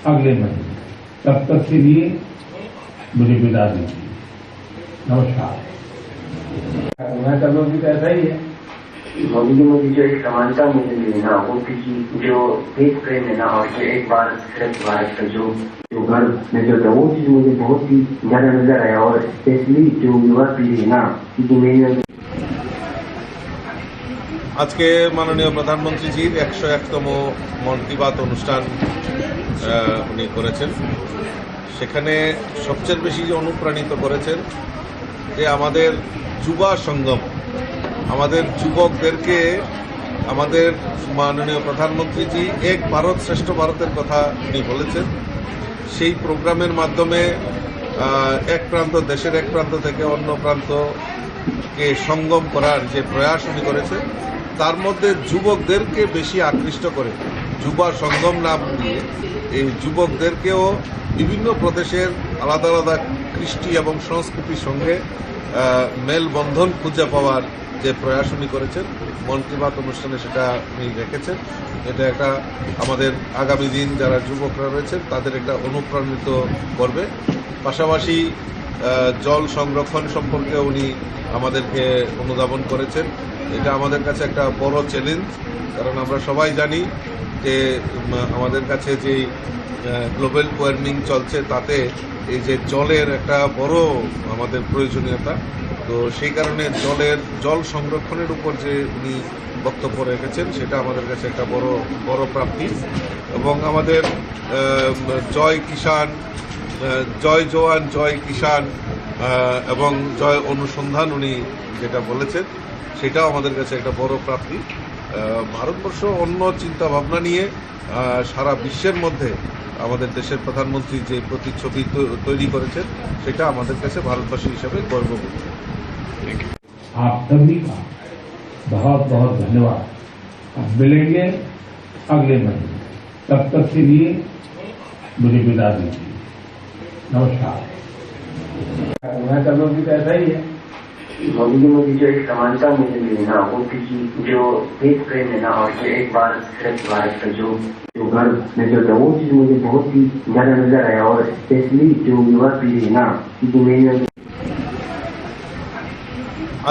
अगले महीने। तब तक के लिए मुझे विदा दीजिए। नमस्कार। मैं सब लोग भी ऐसा ही है। मोदी जी मुझे जो एक समानता मुझे मिली ना, वो किसी जो देश प्रेम है ना, और जो एक भारत श्रेष्ठ भारत का जो घर नजर था, वो चीज मुझे बहुत ही ज्यादा नजर आया। और स्पेशली जो युवा पीढ़ी है ना, क्योंकि मेरी আজকে মাননীয় প্রধানমন্ত্রীজির 101তম মন কি বাত অনুষ্ঠান উনি করেছেন। সেখানে সবচেয়ে বেশি যে অনুপ্রাণিত করেছেন যে আমাদের যুবা সঙ্গম, আমাদের যুবকদেরকে আমাদের মাননীয় প্রধানমন্ত্রীজি এক ভারত শ্রেষ্ঠ ভারতের কথা উনি বলেছেন। সেই প্রোগ্রামের মাধ্যমে এক প্রান্ত দেশের এক প্রান্ত থেকে অন্য প্রান্তকে সঙ্গম করার যে প্রয়াস উনি করেছেন, তার মধ্যে যুবকদেরকে বেশি আকৃষ্ট করে যুবা সঙ্গম নাম দিয়ে এই যুবকদেরকেও বিভিন্ন প্রদেশের আলাদা আলাদা কৃষ্টি এবং সংস্কৃতির সঙ্গে মেলবন্ধন খুঁজে পাওয়ার যে প্রয়াস উনি করেছেন মন কি বাত অনুষ্ঠানে, সেটা উনি রেখেছেন। এটা একটা আমাদের আগামী দিন যারা যুবকরা রয়েছেন তাদের একটা অনুপ্রাণিত করবে। পাশাপাশি জল সংরক্ষণ সম্পর্কে উনি আমাদেরকে অনুধাবন করেছেন। এটা আমাদের কাছে একটা বড় চ্যালেঞ্জ, কারণ আমরা সবাই জানি যে আমাদের কাছে যে গ্লোবাল ওয়ার্মিং চলছে, তাতে এই যে জলের একটা বড় আমাদের প্রয়োজনীয়তা। তো সেই কারণে জল সংরক্ষণের উপর যে উনি বক্তব্য রেখেছেন, সেটা আমাদের কাছে একটা বড় প্রাপ্তি। এবং আমাদের জয় কিষাণ, জয় জওয়ান জয় কিষাণ এবং জয় অনুসন্ধান উনি যেটা বলেছেন, সেটাও আমাদের কাছে একটা বড় প্রাপ্তি। ভারতবর্ষ অন্য চিন্তা ভাবনা নিয়ে সারা বিশ্বের মধ্যে আমাদের দেশের প্রধানমন্ত্রী যে প্রতিচ্ছবি তৈরি করেছেন, সেটা আমাদের কাছে ভারতবাসী হিসেবে গর্ববোধ। आप सभी का बहुत बहुत धन्यवाद। अब मिलेंगे अगले महीने। तब तक के लिए मुझे विदा दीजिए। नमस्कार। मैं सब लोग भी ऐसा ही है। मोदी जी मुझे जो एक समानता मुझे मिली ना, वो किसी जो देश प्रेम है ना, और जो एक भारत श्रेष्ठ भारत का जो घर नजर था, वो चीज मुझे बहुत ही ज्यादा नजर आया। और स्पेशली जो युवा पीढ़ी है ना, क्योंकि मेरी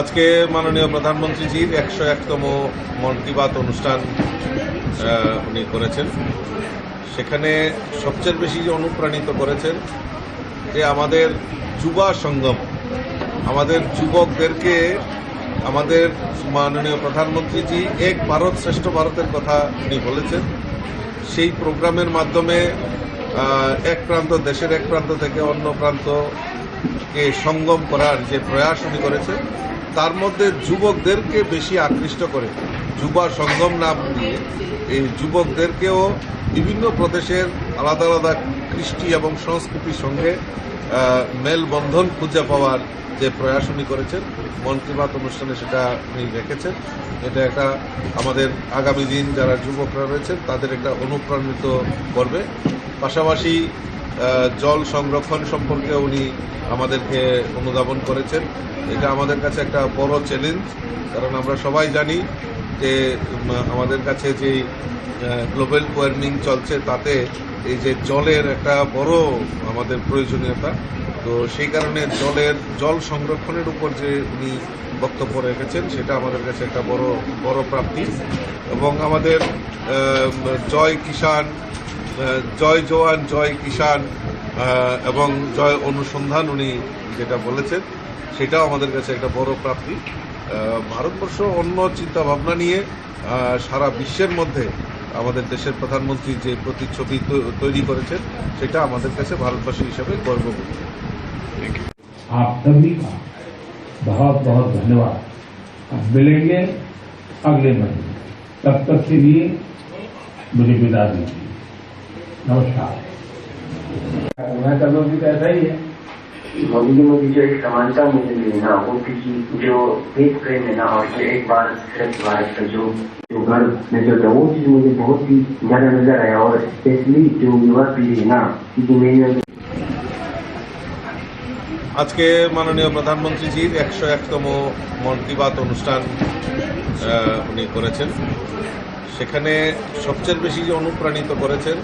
আজকে মাননীয় প্রধানমন্ত্রীজির 101তম মন কি বাত অনুষ্ঠান উনি করেছেন। সেখানে সবচেয়ে বেশি যে অনুপ্রাণিত করেছেন যে আমাদের যুবা সঙ্গম, আমাদের যুবকদেরকে আমাদের মাননীয় প্রধানমন্ত্রীজি এক ভারত শ্রেষ্ঠ ভারতের কথা উনি বলেছেন। সেই প্রোগ্রামের মাধ্যমে এক প্রান্ত দেশের এক প্রান্ত থেকে অন্য প্রান্তকে সঙ্গম করার যে প্রয়াস উনি করেছেন, তার মধ্যে যুবকদেরকে বেশি আকৃষ্ট করে যুবা সঙ্গম নাম দিয়ে এই যুবকদেরকেও বিভিন্ন প্রদেশের আলাদা আলাদা কৃষ্টি এবং সংস্কৃতির সঙ্গে মেলবন্ধন খুঁজে পাওয়ার যে প্রয়াস উনি করেছেন মন কি বাত অনুষ্ঠানে, সেটা উনি রেখেছেন। এটা একটা আমাদের আগামী দিন যারা যুবকরা রয়েছেন তাদের একটা অনুপ্রাণিত করবে। পাশাপাশি জল সংরক্ষণ সম্পর্কে উনি আমাদেরকে অনুধাবন করেছেন। এটা আমাদের কাছে একটা বড় চ্যালেঞ্জ, কারণ আমরা সবাই জানি যে আমাদের কাছে যে গ্লোবাল ওয়ার্মিং চলছে, তাতে এই যে জলের একটা বড় আমাদের প্রয়োজনীয়তা। তো সেই কারণে জল সংরক্ষণের উপর যে উনি বক্তব্য রেখেছেন, সেটা আমাদের কাছে একটা বড় প্রাপ্তি। এবং আমাদের জয় কিষাণ, জয় জওয়ান জয় কিষাণ এবং জয় অনুসন্ধান উনি যেটা বলেছেন, সেটাও আমাদের কাছে একটা বড় প্রাপ্তি। ভারতবর্ষ অন্য চিন্তা ভাবনা নিয়ে সারা বিশ্বের মধ্যে আমাদের দেশের প্রধানমন্ত্রী যে প্রতিচ্ছবি তৈরি করেছেন, সেটা আমাদের কাছে ভারতবাসী হিসেবে গর্ববোধ। आप सभी का बहुत बहुत धन्यवाद। अब मिलेंगे अगले महीने। तब तक के लिए मुझे विदा दीजिए। नमस्कार। मैं सब लोग भी ऐसा ही है। मोदी जी मुझे जो एक समानता मुझे मिली ना, वो किसी जो देश प्रेम है ना, और जो एक भारत श्रेष्ठ भारत का जो घर नजर था, वो चीज मुझे बहुत ही ज्यादा नजर आया। और स्पेशली जो युवा पीढ़ी है ना, क्योंकि मेरी আজকে মাননীয় প্রধানমন্ত্রীজির 101তম মন কি বাত অনুষ্ঠান উনি করেছেন। সেখানে সবচেয়ে বেশি যে অনুপ্রাণিত করেছেন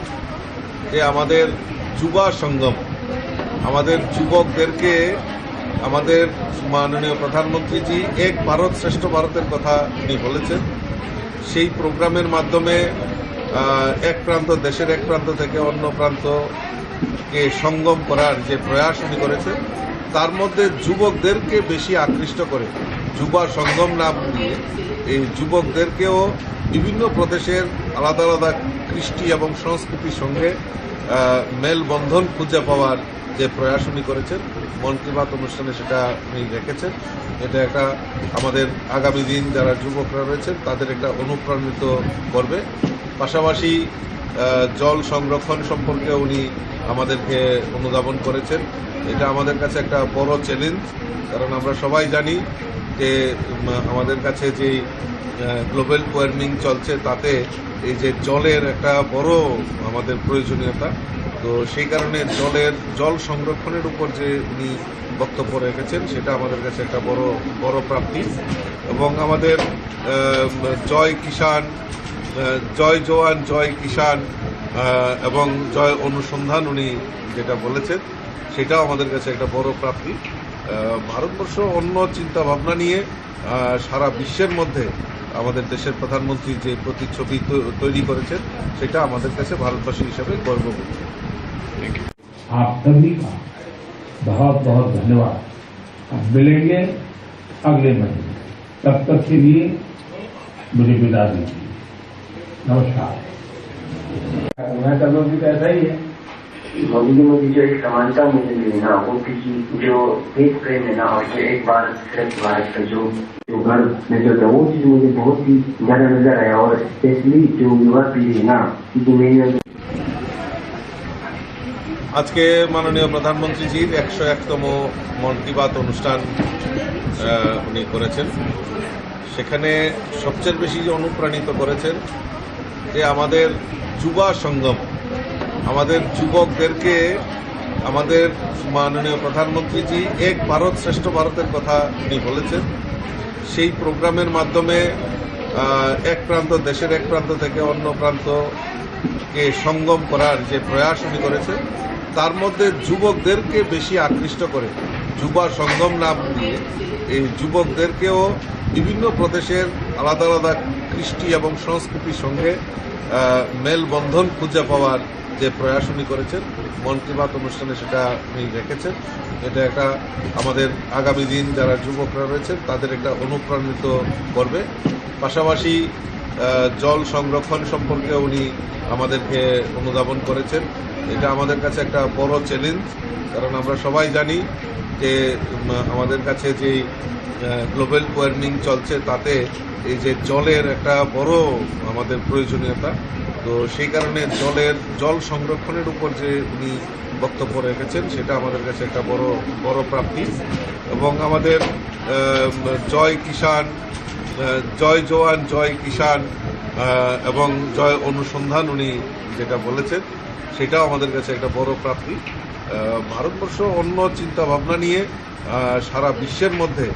যে আমাদের যুবা সঙ্গম, আমাদের যুবকদেরকে আমাদের মাননীয় প্রধানমন্ত্রীজি এক ভারত শ্রেষ্ঠ ভারতের কথা উনি বলেছেন। সেই প্রোগ্রামের মাধ্যমে এক প্রান্ত, দেশের এক প্রান্ত থেকে অন্য প্রান্তকে সঙ্গম করার যে প্রয়াস উনি করেছেন, তার মধ্যে যুবকদেরকে বেশি আকৃষ্ট করে যুবা সঙ্গম নাম দিয়ে এই যুবকদেরকেও বিভিন্ন প্রদেশের আলাদা আলাদা কৃষ্টি এবং সংস্কৃতির সঙ্গে মেলবন্ধন খুঁজে পাওয়ার যে প্রয়াস উনি করেছেন, মন কি বাত অনুষ্ঠানে সেটা উনি রেখেছেন। এটা একটা আমাদের আগামী দিন যারা যুবকরা রয়েছেন তাদের একটা অনুপ্রাণিত করবে। পাশাপাশি জল সংরক্ষণ সম্পর্কে উনি আমাদেরকে অনুধাবন করেছেন। এটা আমাদের কাছে একটা বড় চ্যালেঞ্জ, কারণ আমরা সবাই জানি যে আমাদের কাছে যে গ্লোবাল ওয়ার্মিং চলছে তাতে এই যে জলের একটা বড় আমাদের প্রয়োজনীয়তা, তো সেই কারণে জল সংরক্ষণের উপর যে উনি বক্তব্য রেখেছেন সেটা আমাদের কাছে একটা বড় প্রাপ্তি। এবং আমাদের জয় কিষাণ, জয় জওয়ান জয় কিষাণ এবং জয় অনুসন্ধান উনি যেটা বলেছেন সেটাও আমাদের কাছে একটা বড় প্রাপ্তি। ভারতবর্ষ অন্য চিন্তা ভাবনা নিয়ে সারা বিশ্বের মধ্যে আমাদের দেশের প্রধানমন্ত্রী যে প্রতিচ্ছবি তৈরি করেছেন সেটা আমাদের কাছে ভারতবাসী হিসেবে গর্ববোধ। आप सभी का बहुत बहुत धन्यवाद। अब मिलेंगे अगले महीने, तब तक के लिए मुझे विदा दीजिए। नमस्कार। मैं सब लोग भी तो ऐसा ही है। मोदी जी में जो एक समानता मुझे मिली ना, वो किसी जो देश प्रेम है ना, और जो एक बार श्रेष्ठ भारत का जो घर नजर था, वो चीज मुझे बहुत ही ज्यादा नजर आया। और स्पेशली जो युवा पीढ़ी है ना, जो मेरी আজকে মাননীয় প্রধানমন্ত্রীজির 101তম মন কি বাত অনুষ্ঠান উনি করেছেন। সেখানে সবচেয়ে বেশি অনুপ্রাণিত করেছেন যে আমাদের যুবা সঙ্গম, আমাদের যুবকদেরকে আমাদের মাননীয় প্রধানমন্ত্রীজি এক ভারত শ্রেষ্ঠ ভারতের কথা উনি বলেছেন। সেই প্রোগ্রামের মাধ্যমে এক প্রান্ত, দেশের এক প্রান্ত থেকে অন্য প্রান্তকে সঙ্গম করার যে প্রয়াস উনি করেছেন, তার মধ্যে যুবকদেরকে বেশি আকৃষ্ট করে যুবা সঙ্গম নাম দিয়ে এই যুবকদেরকেও বিভিন্ন প্রদেশের আলাদা আলাদা কৃষ্টি এবং সংস্কৃতির সঙ্গে মেলবন্ধন খুঁজে পাওয়ার যে প্রয়াস উনি করেছেন, মন কি বাত অনুষ্ঠানে সেটা উনি রেখেছেন। এটা একটা আমাদের আগামী দিন যারা যুবকরা রয়েছেন তাদের একটা অনুপ্রাণিত করবে। পাশাপাশি জল সংরক্ষণ সম্পর্কে উনি আমাদেরকে অনুধাবন করেছেন। এটা আমাদের কাছে একটা বড় চ্যালেঞ্জ, কারণ আমরা সবাই জানি যে আমাদের কাছে যে গ্লোবাল ওয়ার্মিং চলছে তাতে এই যে জলের একটা বড় আমাদের প্রয়োজনীয়তা, তো সেই কারণে জল সংরক্ষণের উপর যে উনি বক্তব্য রেখেছেন সেটা আমাদের কাছে একটা বড় প্রাপ্তি। এবং আমাদের জয় কিষাণ, জয় জওয়ান জয় কিষাণ এবং জয় অনুসন্ধান উনি যেটা বলেছেন সেটাও আমাদের কাছে একটা বড় প্রাপ্তি। ভারতবর্ষ অন্য চিন্তা ভাবনা নিয়ে সারা বিশ্বের মধ্যে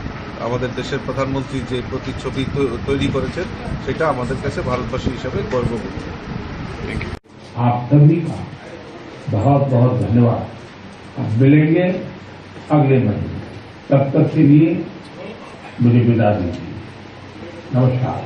আমাদের দেশের প্রধানমন্ত্রী যে প্রতিচ্ছবি তৈরি করেছেন সেটা আমাদের কাছে ভারতবাসী হিসেবে গর্ববোধ। आप सभी का बहुत बहुत धन्यवाद। अब मिलेंगे अगले महीने, तब तक के लिए मुझे विदा दीजिए। नमस्कार।